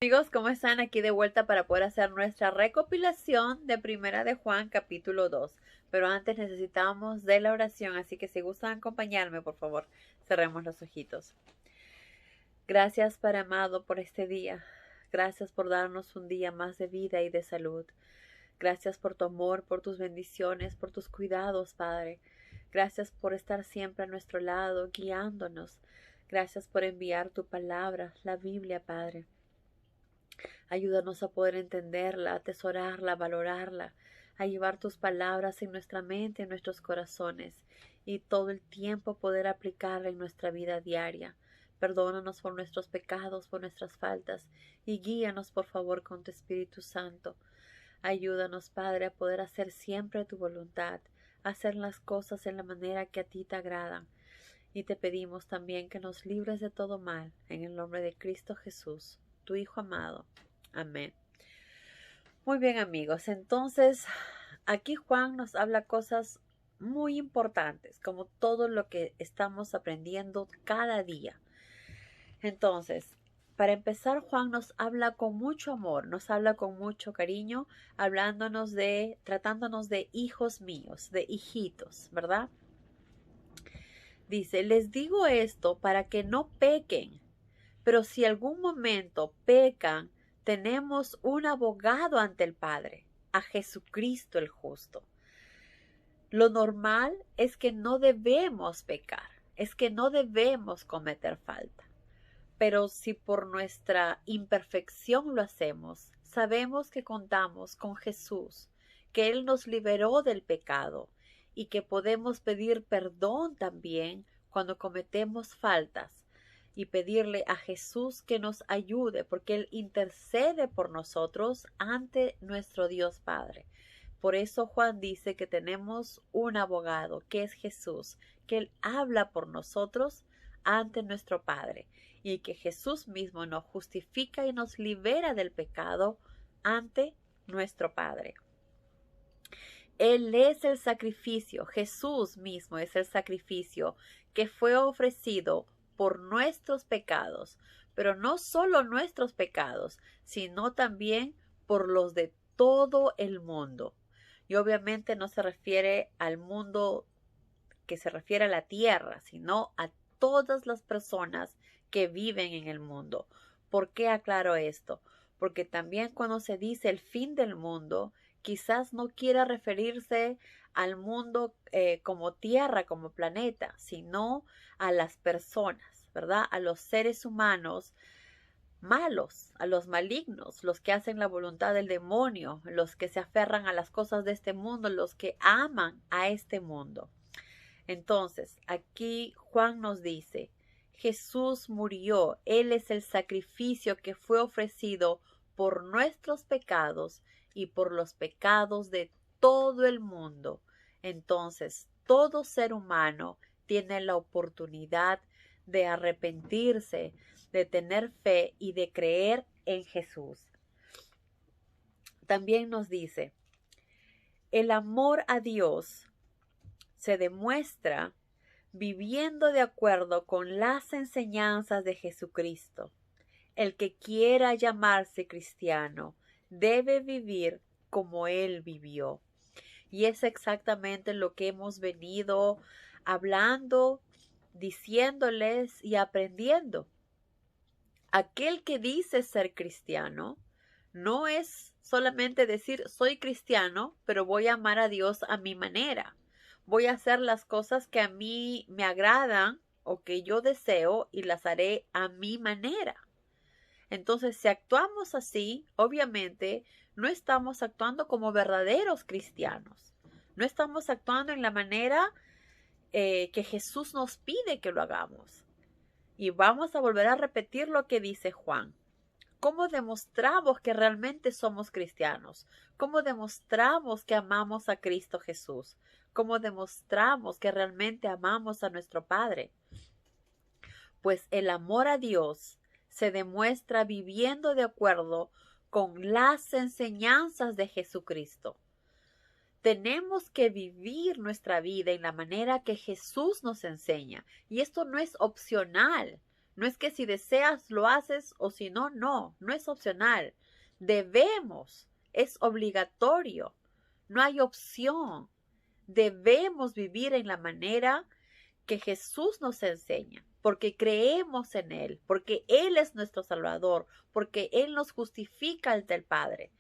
Amigos, ¿cómo están? Aquí de vuelta para poder hacer nuestra recopilación de Primera de Juan, capítulo 2. Pero antes necesitamos de la oración, así que si gustan acompañarme, por favor, cerremos los ojitos. Gracias, Padre amado, por este día. Gracias por darnos un día más de vida y de salud. Gracias por tu amor, por tus bendiciones, por tus cuidados, Padre. Gracias por estar siempre a nuestro lado, guiándonos. Gracias por enviar tu palabra, la Biblia, Padre. Ayúdanos a poder entenderla, atesorarla, valorarla, a llevar tus palabras en nuestra mente, en nuestros corazones y todo el tiempo poder aplicarla en nuestra vida diaria. Perdónanos por nuestros pecados, por nuestras faltas y guíanos por favor con tu Espíritu Santo. Ayúdanos, Padre, a poder hacer siempre tu voluntad, hacer las cosas en la manera que a ti te agradan. Y te pedimos también que nos libres de todo mal, en el nombre de Cristo Jesús, tu Hijo amado. Amén. Muy bien, amigos, entonces aquí Juan nos habla cosas muy importantes, como todo lo que estamos aprendiendo cada día. Entonces, para empezar, Juan nos habla con mucho amor, nos habla con mucho cariño, tratándonos de hijos míos, de hijitos, ¿verdad? Dice, les digo esto para que no pequen, pero si algún momento pecan, tenemos un abogado ante el Padre, a Jesucristo el justo. Lo normal es que no debemos pecar, es que no debemos cometer falta. Pero si por nuestra imperfección lo hacemos, sabemos que contamos con Jesús, que Él nos liberó del pecado y que podemos pedir perdón también cuando cometemos faltas y pedirle a Jesús que nos ayude porque Él intercede por nosotros ante nuestro Dios Padre. Por eso Juan dice que tenemos un abogado, que es Jesús, que Él habla por nosotros ante nuestro Padre y que Jesús mismo nos justifica y nos libera del pecado ante nuestro Padre. Él es el sacrificio, Jesús mismo es el sacrificio que fue ofrecido por nuestros pecados, pero no solo nuestros pecados, sino también por los de todo el mundo. Y obviamente no se refiere al mundo que se refiere a la tierra, sino a todas las personas que viven en el mundo. ¿Por qué aclaro esto? Porque también cuando se dice el fin del mundo, quizás no quiera referirse al mundo como tierra, como planeta, sino a las personas, ¿verdad? A los seres humanos malos, a los malignos, los que hacen la voluntad del demonio, los que se aferran a las cosas de este mundo, los que aman a este mundo. Entonces, aquí Juan nos dice, Jesús murió, Él es el sacrificio que fue ofrecido por nuestros pecados y por los pecados de todo el mundo. Entonces, todo ser humano tiene la oportunidad de arrepentirse, de tener fe y de creer en Jesús. También nos dice, el amor a Dios se demuestra viviendo de acuerdo con las enseñanzas de Jesucristo. El que quiera llamarse cristiano debe vivir como Él vivió. Y es exactamente lo que hemos venido hablando, diciéndoles y aprendiendo. Aquel que dice ser cristiano no es solamente decir soy cristiano, pero voy a amar a Dios a mi manera. Voy a hacer las cosas que a mí me agradan o que yo deseo y las haré a mi manera. Entonces, si actuamos así, obviamente no estamos actuando como verdaderos cristianos. No estamos actuando en la manera que Jesús nos pide que lo hagamos. Y vamos a volver a repetir lo que dice Juan. ¿Cómo demostramos que realmente somos cristianos? ¿Cómo demostramos que amamos a Cristo Jesús? ¿Cómo demostramos que realmente amamos a nuestro Padre? Pues el amor a Dios se demuestra viviendo de acuerdo con las enseñanzas de Jesucristo. Tenemos que vivir nuestra vida en la manera que Jesús nos enseña. Y esto no es opcional. No es que si deseas lo haces o si no, no. No es opcional. Debemos. Es obligatorio. No hay opción. Debemos vivir en la manera que Jesús nos enseña, porque creemos en Él, porque Él es nuestro Salvador, porque Él nos justifica ante el Padre.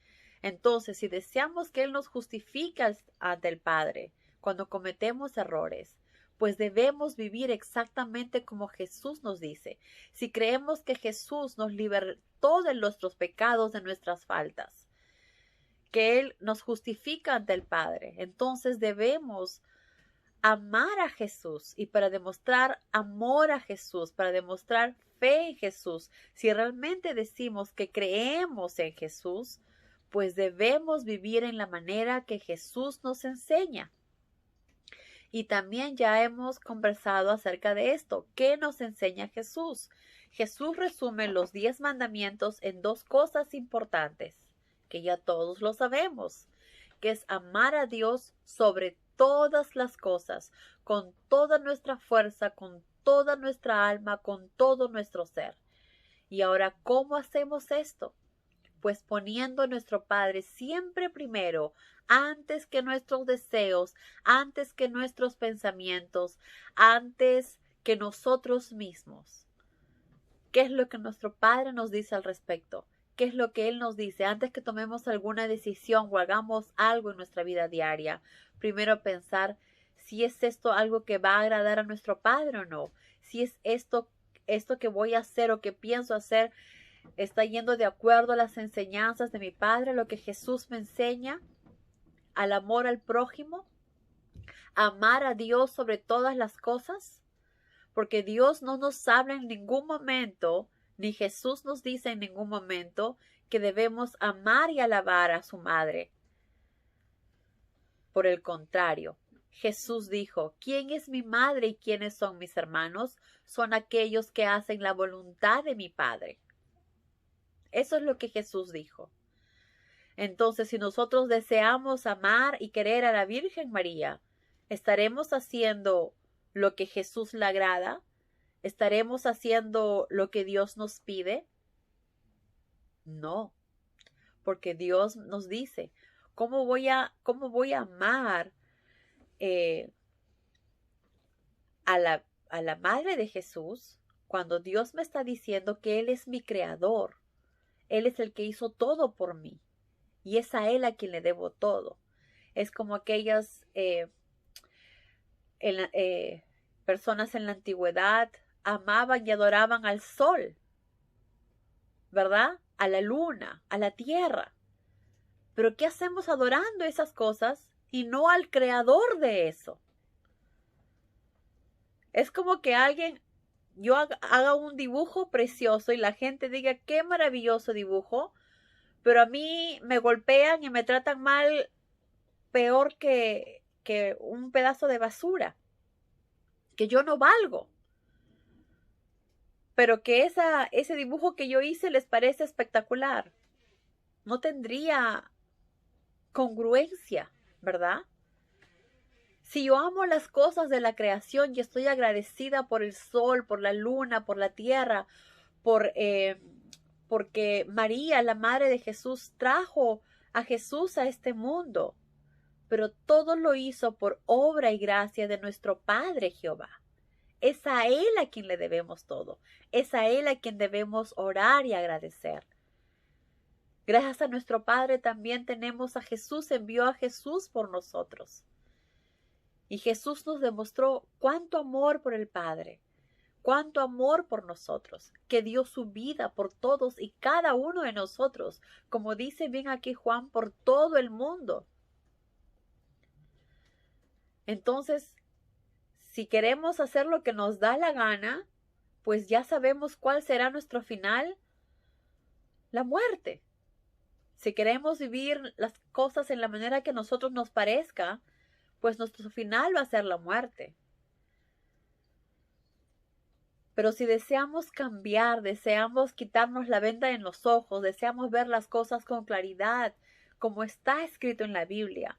Entonces, si deseamos que Él nos justifique ante el Padre cuando cometemos errores, pues debemos vivir exactamente como Jesús nos dice. Si creemos que Jesús nos libertó de nuestros pecados, de nuestras faltas, que Él nos justifica ante el Padre, entonces debemos amar a Jesús, y para demostrar amor a Jesús, para demostrar fe en Jesús, si realmente decimos que creemos en Jesús, pues debemos vivir en la manera que Jesús nos enseña. Y también ya hemos conversado acerca de esto. ¿Qué nos enseña Jesús? Jesús resume los 10 mandamientos en 2 cosas importantes, que ya todos lo sabemos, que es amar a Dios sobre todas las cosas, con toda nuestra fuerza, con toda nuestra alma, con todo nuestro ser. Y ahora, ¿cómo hacemos esto? Pues poniendo a nuestro Padre siempre primero, antes que nuestros deseos, antes que nuestros pensamientos, antes que nosotros mismos. ¿Qué es lo que nuestro Padre nos dice al respecto? ¿Qué es lo que Él nos dice antes que tomemos alguna decisión o hagamos algo en nuestra vida diaria? Primero pensar si es esto algo que va a agradar a nuestro Padre o no. Si es esto que voy a hacer o que pienso hacer está yendo de acuerdo a las enseñanzas de mi Padre, lo que Jesús me enseña, al amor al prójimo, amar a Dios sobre todas las cosas, porque Dios no nos habla en ningún momento, ni Jesús nos dice en ningún momento que debemos amar y alabar a su madre. Por el contrario, Jesús dijo, ¿quién es mi madre y quiénes son mis hermanos? Son aquellos que hacen la voluntad de mi Padre. Eso es lo que Jesús dijo. Entonces, si nosotros deseamos amar y querer a la Virgen María, ¿estaremos haciendo lo que Jesús le agrada? ¿Estaremos haciendo lo que Dios nos pide? No, porque Dios nos dice, ¿cómo voy a amar a la madre de Jesús cuando Dios me está diciendo que Él es mi creador? Él es el que hizo todo por mí y es a Él a quien le debo todo. Es como aquellas personas en la antigüedad amaban y adoraban al sol, ¿verdad? A la luna, a la tierra. Pero ¿qué hacemos adorando esas cosas y no al creador de eso? Es como que yo haga un dibujo precioso y la gente diga, qué maravilloso dibujo, pero a mí me golpean y me tratan mal, peor que un pedazo de basura, que yo no valgo, pero que ese dibujo que yo hice les parece espectacular. No tendría congruencia, ¿verdad? Si yo amo las cosas de la creación y estoy agradecida por el sol, por la luna, por la tierra, porque María, la madre de Jesús, trajo a Jesús a este mundo, pero todo lo hizo por obra y gracia de nuestro Padre Jehová. Es a Él a quien le debemos todo. Es a Él a quien debemos orar y agradecer. Gracias a nuestro Padre también tenemos a Jesús, envió a Jesús por nosotros. Y Jesús nos demostró cuánto amor por el Padre, cuánto amor por nosotros, que dio su vida por todos y cada uno de nosotros, como dice bien aquí Juan, por todo el mundo. Entonces, si queremos hacer lo que nos da la gana, pues ya sabemos cuál será nuestro final, la muerte. Si queremos vivir las cosas en la manera que a nosotros nos parezca, pues nuestro final va a ser la muerte. Pero si deseamos cambiar, deseamos quitarnos la venda en los ojos, deseamos ver las cosas con claridad, como está escrito en la Biblia,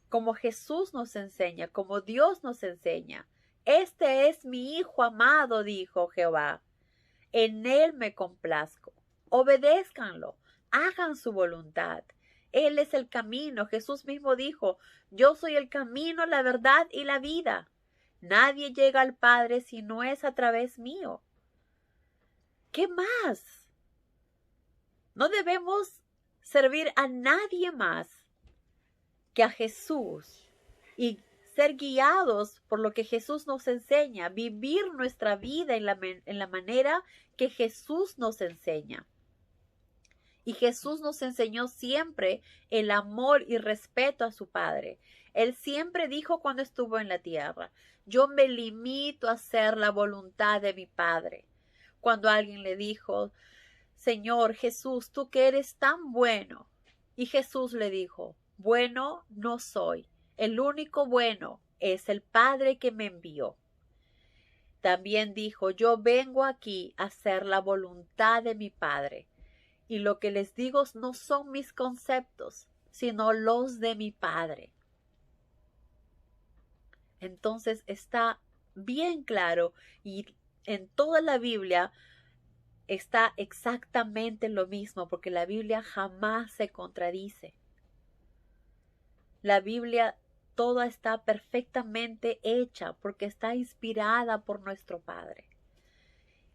como Jesús nos enseña, como Dios nos enseña. Este es mi Hijo amado, dijo Jehová. En Él me complazco. Obedézcanlo, hagan su voluntad. Él es el camino. Jesús mismo dijo, yo soy el camino, la verdad y la vida. Nadie llega al Padre si no es a través mío. ¿Qué más? No debemos servir a nadie más que a Jesús y ser guiados por lo que Jesús nos enseña, vivir nuestra vida en la manera que Jesús nos enseña. Y Jesús nos enseñó siempre el amor y respeto a su Padre. Él siempre dijo cuando estuvo en la tierra, yo me limito a hacer la voluntad de mi Padre. Cuando alguien le dijo, Señor Jesús, tú que eres tan bueno. Y Jesús le dijo, bueno no soy. El único bueno es el Padre que me envió. También dijo, yo vengo aquí a hacer la voluntad de mi Padre. Y lo que les digo no son mis conceptos, sino los de mi Padre. Entonces está bien claro y en toda la Biblia está exactamente lo mismo, porque la Biblia jamás se contradice. La Biblia toda está perfectamente hecha porque está inspirada por nuestro Padre.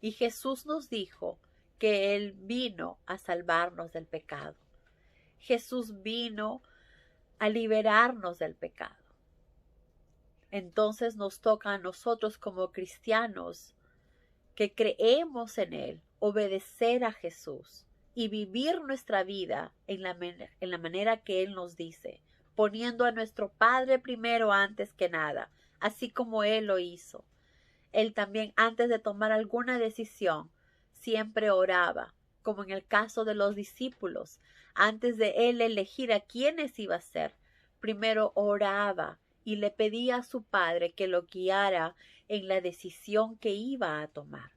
Y Jesús nos dijo que Él vino a salvarnos del pecado. Jesús vino a liberarnos del pecado. Entonces nos toca a nosotros como cristianos que creemos en Él, obedecer a Jesús y vivir nuestra vida en la manera que Él nos dice, poniendo a nuestro Padre primero antes que nada, así como Él lo hizo. Él también, antes de tomar alguna decisión, siempre oraba, como en el caso de los discípulos. Antes de Él elegir a quiénes iba a ser, primero oraba y le pedía a su Padre que lo guiara en la decisión que iba a tomar.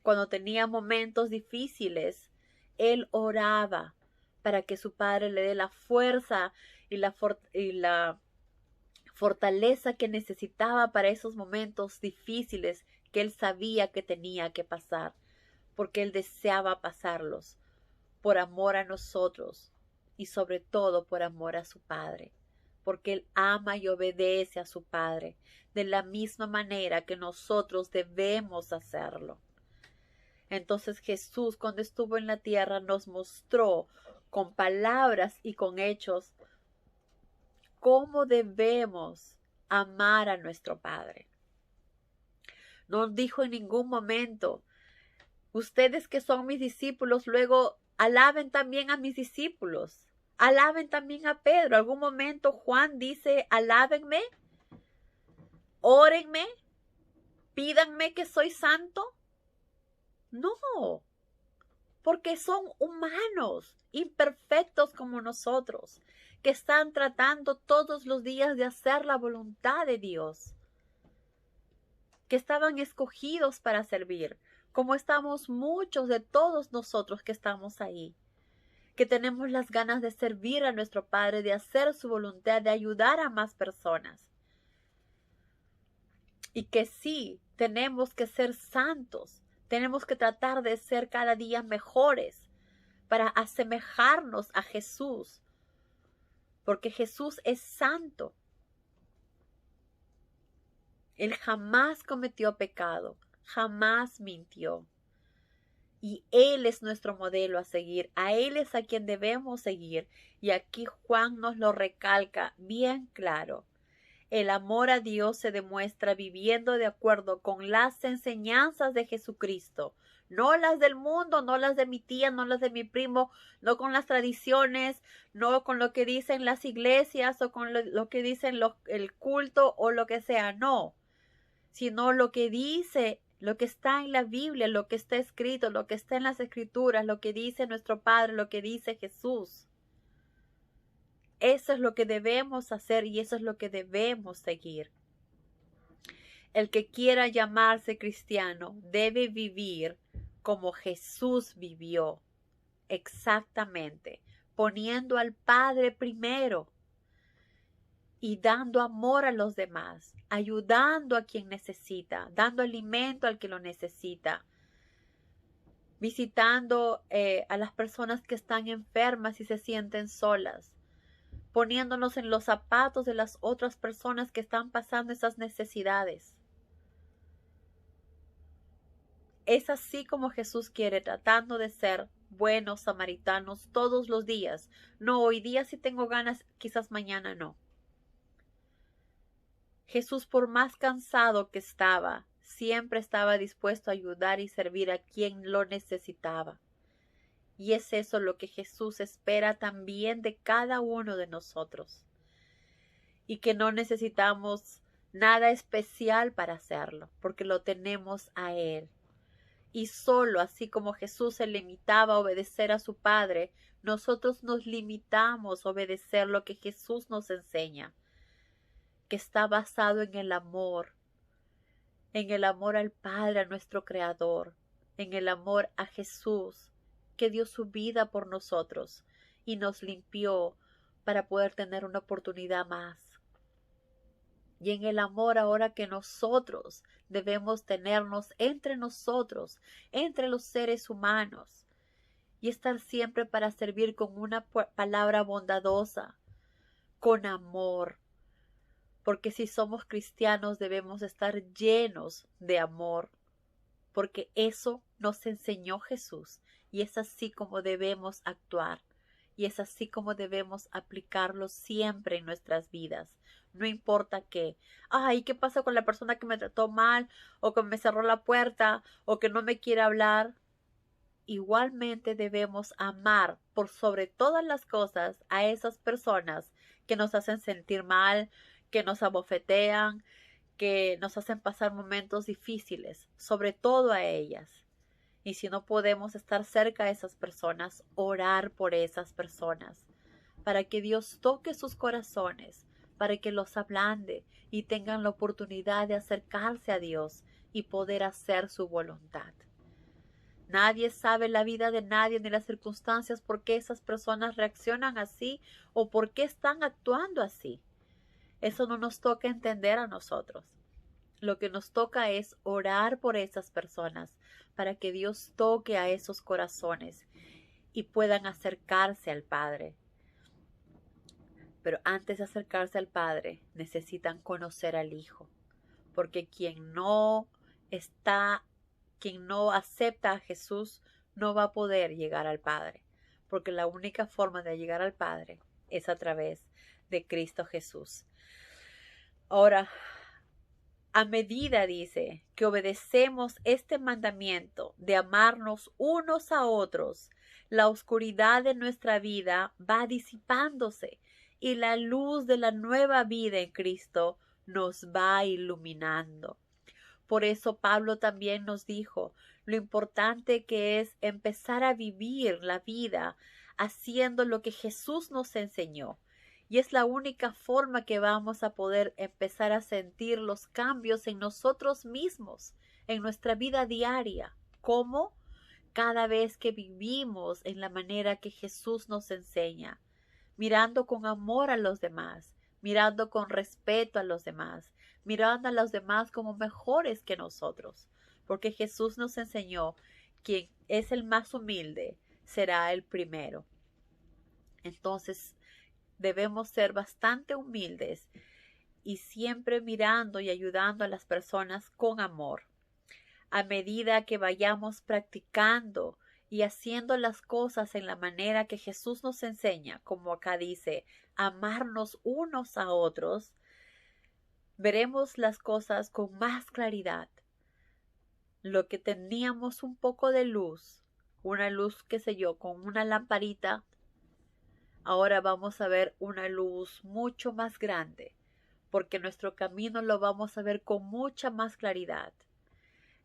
Cuando tenía momentos difíciles, Él oraba para que su Padre le dé la fuerza y la fortaleza que necesitaba para esos momentos difíciles que Él sabía que tenía que pasar, porque Él deseaba pasarlos por amor a nosotros y sobre todo por amor a su Padre, porque Él ama y obedece a su Padre de la misma manera que nosotros debemos hacerlo. Entonces Jesús, cuando estuvo en la tierra, nos mostró con palabras y con hechos cómo debemos amar a nuestro Padre. No dijo en ningún momento, ustedes que son mis discípulos, luego alaben también a mis discípulos. Alaben también a Pedro. Algún momento Juan dice, alábenme, órenme, pídanme que soy santo. No, porque son humanos, imperfectos como nosotros, que están tratando todos los días de hacer la voluntad de Dios, que estaban escogidos para servir, como estamos muchos de todos nosotros que estamos ahí, que tenemos las ganas de servir a nuestro Padre, de hacer su voluntad, de ayudar a más personas. Y que sí, tenemos que ser santos, tenemos que tratar de ser cada día mejores para asemejarnos a Jesús, porque Jesús es santo. Él jamás cometió pecado, jamás mintió. Y Él es nuestro modelo a seguir, a Él es a quien debemos seguir. Y aquí Juan nos lo recalca bien claro. El amor a Dios se demuestra viviendo de acuerdo con las enseñanzas de Jesucristo, no las del mundo, no las de mi tía, no las de mi primo, no con las tradiciones, no con lo que dicen las iglesias o con lo que dicen el culto o lo que sea, no, sino lo que dice, lo que está en la Biblia, lo que está escrito, lo que está en las Escrituras, lo que dice nuestro Padre, lo que dice Jesús. Eso es lo que debemos hacer y eso es lo que debemos seguir. El que quiera llamarse cristiano debe vivir como Jesús vivió, exactamente, poniendo al Padre primero y dando amor a los demás, ayudando a quien necesita, dando alimento al que lo necesita, visitando a las personas que están enfermas y se sienten solas, poniéndonos en los zapatos de las otras personas que están pasando esas necesidades. Es así como Jesús quiere, tratando de ser buenos samaritanos todos los días. No, hoy día sí tengo ganas, quizás mañana no. Jesús, por más cansado que estaba, siempre estaba dispuesto a ayudar y servir a quien lo necesitaba. Y es eso lo que Jesús espera también de cada uno de nosotros. Y que no necesitamos nada especial para hacerlo, porque lo tenemos a Él. Y solo así como Jesús se limitaba a obedecer a su Padre, nosotros nos limitamos a obedecer lo que Jesús nos enseña, que está basado en el amor al Padre, a nuestro Creador, en el amor a Jesús, que dio su vida por nosotros y nos limpió para poder tener una oportunidad más. Y en el amor ahora que nosotros debemos tenernos entre nosotros, entre los seres humanos, y estar siempre para servir con una palabra bondadosa, con amor. Porque si somos cristianos debemos estar llenos de amor, porque eso nos enseñó Jesús, y es así como debemos actuar. Y es así como debemos aplicarlo siempre en nuestras vidas. No importa qué. Ay, ¿qué pasa con la persona que me trató mal? O que me cerró la puerta. O que no me quiere hablar. Igualmente debemos amar por sobre todas las cosas a esas personas que nos hacen sentir mal, que nos abofetean, que nos hacen pasar momentos difíciles. Sobre todo a ellas. Y si no podemos estar cerca de esas personas, orar por esas personas, para que Dios toque sus corazones, para que los ablande y tengan la oportunidad de acercarse a Dios y poder hacer su voluntad. Nadie sabe la vida de nadie ni las circunstancias por qué esas personas reaccionan así o por qué están actuando así. Eso no nos toca entender a nosotros. Lo que nos toca es orar por esas personas para que Dios toque a esos corazones y puedan acercarse al Padre. Pero antes de acercarse al Padre necesitan conocer al Hijo, porque quien no acepta a Jesús no va a poder llegar al Padre, porque la única forma de llegar al Padre es a través de Cristo Jesús. Ahora, a medida, dice, que obedecemos este mandamiento de amarnos unos a otros, la oscuridad de nuestra vida va disipándose y la luz de la nueva vida en Cristo nos va iluminando. Por eso Pablo también nos dijo lo importante que es empezar a vivir la vida haciendo lo que Jesús nos enseñó. Y es la única forma que vamos a poder empezar a sentir los cambios en nosotros mismos, en nuestra vida diaria. ¿Cómo? Cada vez que vivimos en la manera que Jesús nos enseña, mirando con amor a los demás, mirando con respeto a los demás, mirando a los demás como mejores que nosotros. Porque Jesús nos enseñó, quien es el más humilde será el primero. Entonces, debemos ser bastante humildes y siempre mirando y ayudando a las personas con amor. A medida que vayamos practicando y haciendo las cosas en la manera que Jesús nos enseña, como acá dice, amarnos unos a otros, veremos las cosas con más claridad. Lo que teníamos un poco de luz, una luz, qué sé yo, con una lamparita, ahora vamos a ver una luz mucho más grande, porque nuestro camino lo vamos a ver con mucha más claridad.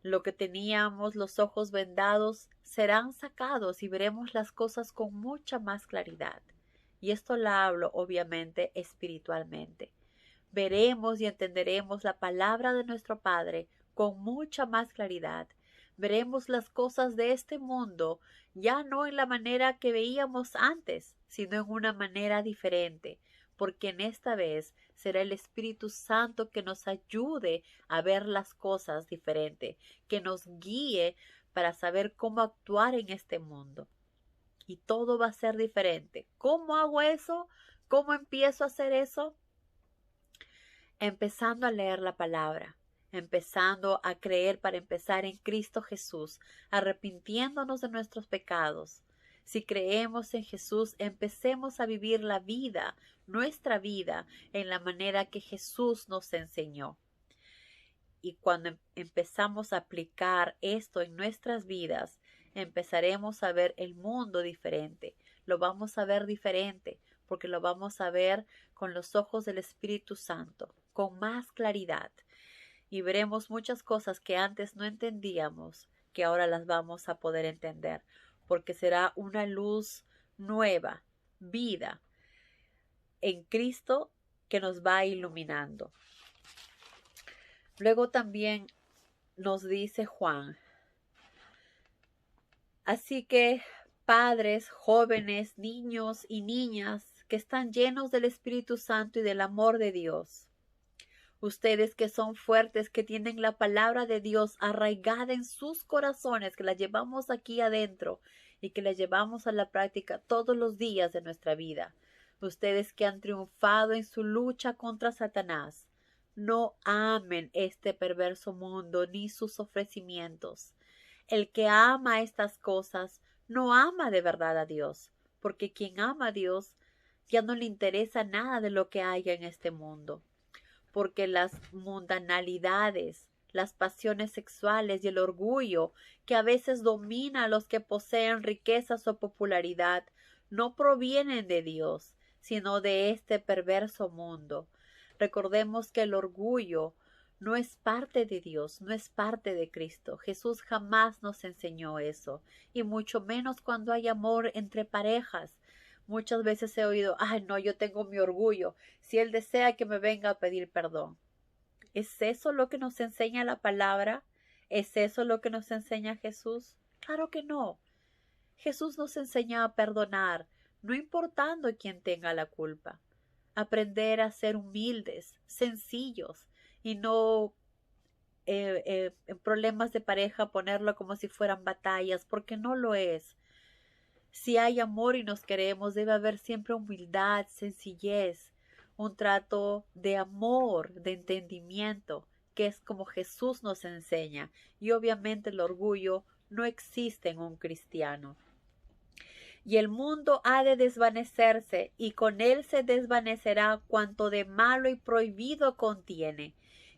Lo que teníamos los ojos vendados serán sacados y veremos las cosas con mucha más claridad. Y esto lo hablo obviamente espiritualmente. Veremos y entenderemos la palabra de nuestro Padre con mucha más claridad. Veremos las cosas de este mundo ya no en la manera que veíamos antes, sino en una manera diferente, porque en esta vez será el Espíritu Santo que nos ayude a ver las cosas diferente, que nos guíe para saber cómo actuar en este mundo. Y todo va a ser diferente. ¿Cómo hago eso? ¿Cómo empiezo a hacer eso? Empezando a leer la palabra, empezando a creer para empezar en Cristo Jesús, arrepintiéndonos de nuestros pecados. Si creemos en Jesús, empecemos a vivir la vida, nuestra vida, en la manera que Jesús nos enseñó. Y cuando empezamos a aplicar esto en nuestras vidas, empezaremos a ver el mundo diferente. Lo vamos a ver diferente porque lo vamos a ver con los ojos del Espíritu Santo, con más claridad. Y veremos muchas cosas que antes no entendíamos, que ahora las vamos a poder entender, porque será una luz nueva, vida, en Cristo que nos va iluminando. Luego también nos dice Juan, así que padres, jóvenes, niños y niñas que están llenos del Espíritu Santo y del amor de Dios, ustedes que son fuertes, que tienen la palabra de Dios arraigada en sus corazones, que la llevamos aquí adentro y que la llevamos a la práctica todos los días de nuestra vida, ustedes que han triunfado en su lucha contra Satanás, no amen este perverso mundo ni sus ofrecimientos. El que ama estas cosas no ama de verdad a Dios, porque quien ama a Dios ya no le interesa nada de lo que haya en este mundo, porque las mundanalidades, las pasiones sexuales y el orgullo que a veces domina a los que poseen riquezas o popularidad no provienen de Dios, sino de este perverso mundo. Recordemos que el orgullo no es parte de Dios, no es parte de Cristo. Jesús jamás nos enseñó eso, y mucho menos cuando hay amor entre parejas. Muchas veces he oído, ay no, yo tengo mi orgullo, si Él desea que me venga a pedir perdón. ¿Es eso lo que nos enseña la palabra? ¿Es eso lo que nos enseña Jesús? Claro que no. Jesús nos enseña a perdonar, no importando quién tenga la culpa. Aprender a ser humildes, sencillos y no en problemas de pareja ponerlo como si fueran batallas, porque no lo es. Si hay amor y nos queremos, debe haber siempre humildad, sencillez, un trato de amor, de entendimiento, que es como Jesús nos enseña. Y obviamente el orgullo no existe en un cristiano. Y el mundo ha de desvanecerse, y con él se desvanecerá cuanto de malo y prohibido contiene.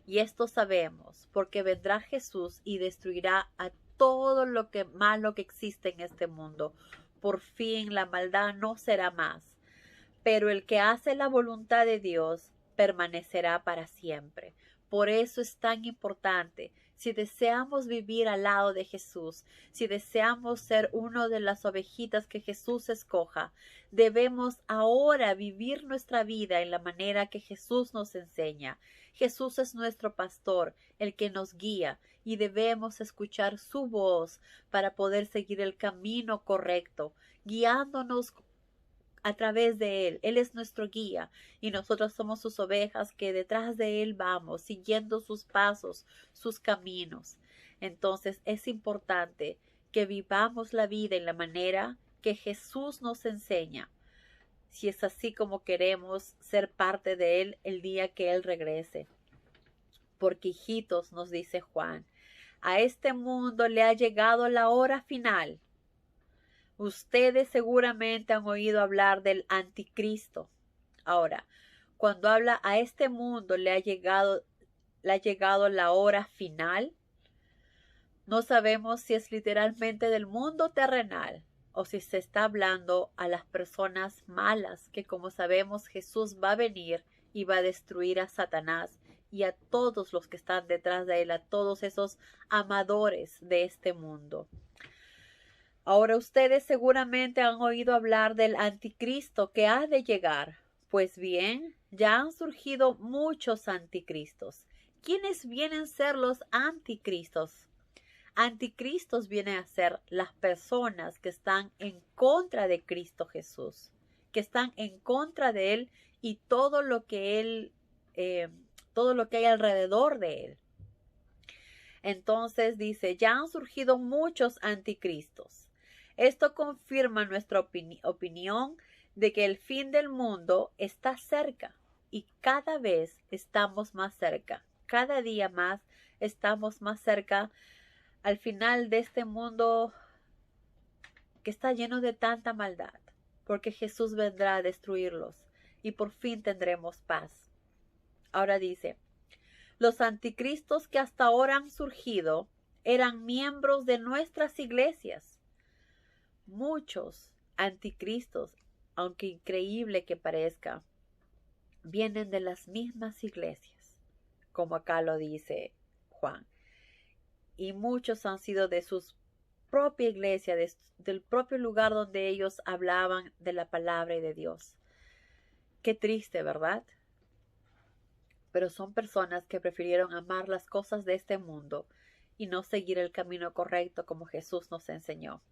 Y esto sabemos, porque vendrá Jesús y destruirá a todo lo que malo que existe en este mundo. Por fin la maldad no será más. Pero el que hace la voluntad de Dios permanecerá para siempre. Por eso es tan importante. Si deseamos vivir al lado de Jesús, si deseamos ser una de las ovejitas que Jesús escoja, debemos ahora vivir nuestra vida en la manera que Jesús nos enseña. Jesús es nuestro pastor, el que nos guía, y debemos escuchar su voz para poder seguir el camino correcto, guiándonos a través de Él. Él es nuestro guía y nosotros somos sus ovejas que detrás de Él vamos, siguiendo sus pasos, sus caminos. Entonces es importante que vivamos la vida en la manera que Jesús nos enseña, si es así como queremos ser parte de Él el día que Él regrese. Porque hijitos, nos dice Juan, a este mundo le ha llegado la hora final. Ustedes seguramente han oído hablar del anticristo. Ahora, cuando habla a este mundo le ha llegado la hora final, no sabemos si es literalmente del mundo terrenal o si se está hablando a las personas malas, que como sabemos Jesús va a venir y va a destruir a Satanás y a todos los que están detrás de él, a todos esos amadores de este mundo. Ahora ustedes seguramente han oído hablar del anticristo que ha de llegar. Pues bien, ya han surgido muchos anticristos. ¿Quiénes vienen a ser los anticristos? Anticristos vienen a ser las personas que están en contra de Cristo Jesús, que están en contra de Él y todo lo que hay alrededor de Él. Entonces dice, ya han surgido muchos anticristos. Esto confirma nuestra opinión de que el fin del mundo está cerca y cada vez estamos más cerca. Cada día más estamos más cerca al final de este mundo que está lleno de tanta maldad, porque Jesús vendrá a destruirlos y por fin tendremos paz. Ahora dice, los anticristos que hasta ahora han surgido eran miembros de nuestras iglesias. Muchos anticristos, aunque increíble que parezca, vienen de las mismas iglesias, como acá lo dice Juan. Y muchos han sido de su propia iglesia, del propio lugar donde ellos hablaban de la palabra y de Dios. Qué triste, ¿verdad? Pero son personas que prefirieron amar las cosas de este mundo y no seguir el camino correcto como Jesús nos enseñó.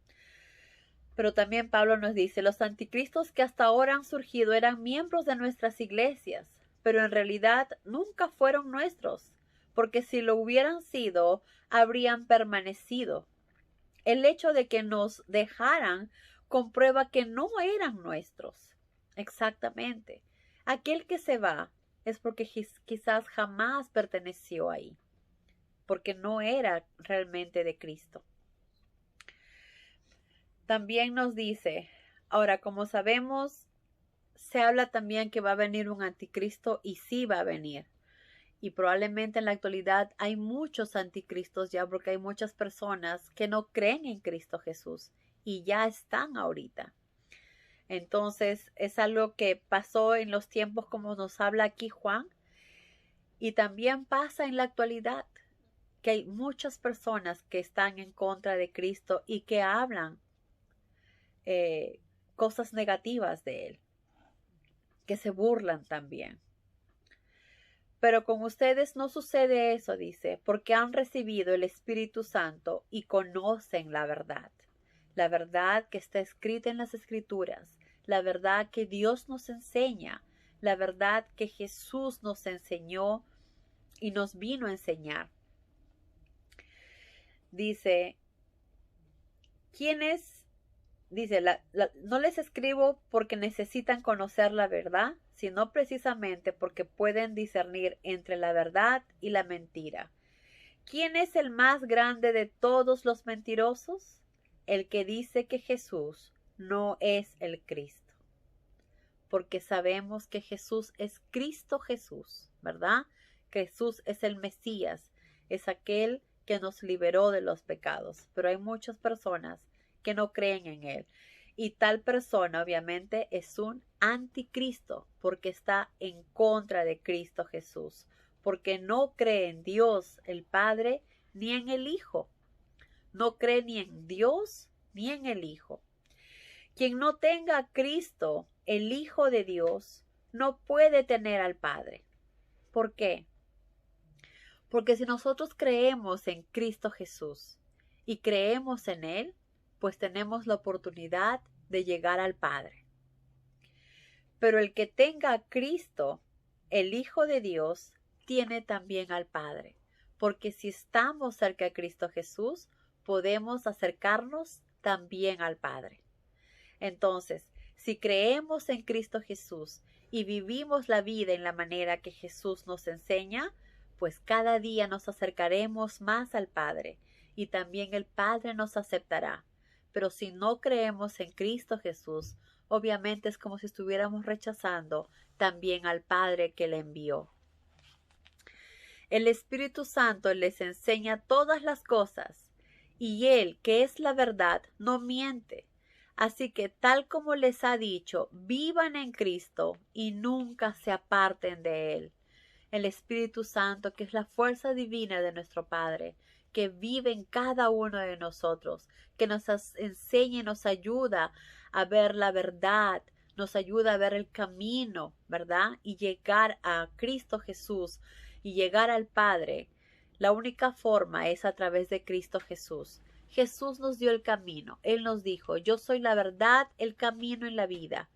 Pero también Pablo nos dice, los anticristos que hasta ahora han surgido eran miembros de nuestras iglesias, pero en realidad nunca fueron nuestros, porque si lo hubieran sido, habrían permanecido. El hecho de que nos dejaran comprueba que no eran nuestros. Exactamente. Aquel que se va es porque quizás jamás perteneció ahí, porque no era realmente de Cristo. También nos dice, ahora como sabemos, se habla también que va a venir un anticristo y sí va a venir. Y probablemente en la actualidad hay muchos anticristos ya porque hay muchas personas que no creen en Cristo Jesús y ya están ahorita. Entonces es algo que pasó en los tiempos como nos habla aquí Juan y también pasa en la actualidad que hay muchas personas que están en contra de Cristo y que hablan cosas negativas de Él, que se burlan también. Pero con ustedes no sucede eso, dice, porque han recibido el Espíritu Santo y conocen la verdad que está escrita en las Escrituras, la verdad que Dios nos enseña, la verdad que Jesús nos enseñó y nos vino a enseñar. Dice, ¿quiénes? Dice, no les escribo porque necesitan conocer la verdad, sino precisamente porque pueden discernir entre la verdad y la mentira. ¿Quién es el más grande de todos los mentirosos? El que dice que Jesús no es el Cristo. Porque sabemos que Jesús es Cristo Jesús, ¿verdad? Jesús es el Mesías, es aquel que nos liberó de los pecados. Pero hay muchas personas que no creen en Él. Y tal persona obviamente es un anticristo porque está en contra de Cristo Jesús, porque no cree en Dios el Padre ni en el Hijo. No cree ni en Dios ni en el Hijo. Quien no tenga a Cristo, el Hijo de Dios, no puede tener al Padre. ¿Por qué? Porque si nosotros creemos en Cristo Jesús y creemos en Él, pues tenemos la oportunidad de llegar al Padre. Pero el que tenga a Cristo, el Hijo de Dios, tiene también al Padre. Porque si estamos cerca de Cristo Jesús, podemos acercarnos también al Padre. Entonces, si creemos en Cristo Jesús y vivimos la vida en la manera que Jesús nos enseña, pues cada día nos acercaremos más al Padre y también el Padre nos aceptará. Pero si no creemos en Cristo Jesús, obviamente es como si estuviéramos rechazando también al Padre que le envió. El Espíritu Santo les enseña todas las cosas, y Él, que es la verdad, no miente. Así que tal como les ha dicho, vivan en Cristo y nunca se aparten de Él. El Espíritu Santo, que es la fuerza divina de nuestro Padre, que vive en cada uno de nosotros, que nos enseña y nos ayuda a ver la verdad, nos ayuda a ver el camino, ¿verdad? Y llegar a Cristo Jesús y llegar al Padre. La única forma es a través de Cristo Jesús. Jesús nos dio el camino. Él nos dijo, yo soy la verdad, el camino y la vida.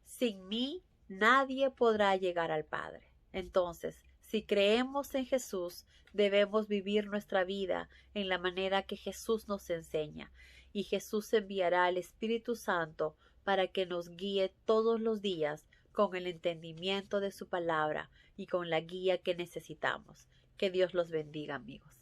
Sin mí, nadie podrá llegar al Padre. Entonces, Si creemos en Jesús, debemos vivir nuestra vida en la manera que Jesús nos enseña, y Jesús enviará al Espíritu Santo para que nos guíe todos los días con el entendimiento de su palabra y con la guía que necesitamos. Que Dios los bendiga, amigos.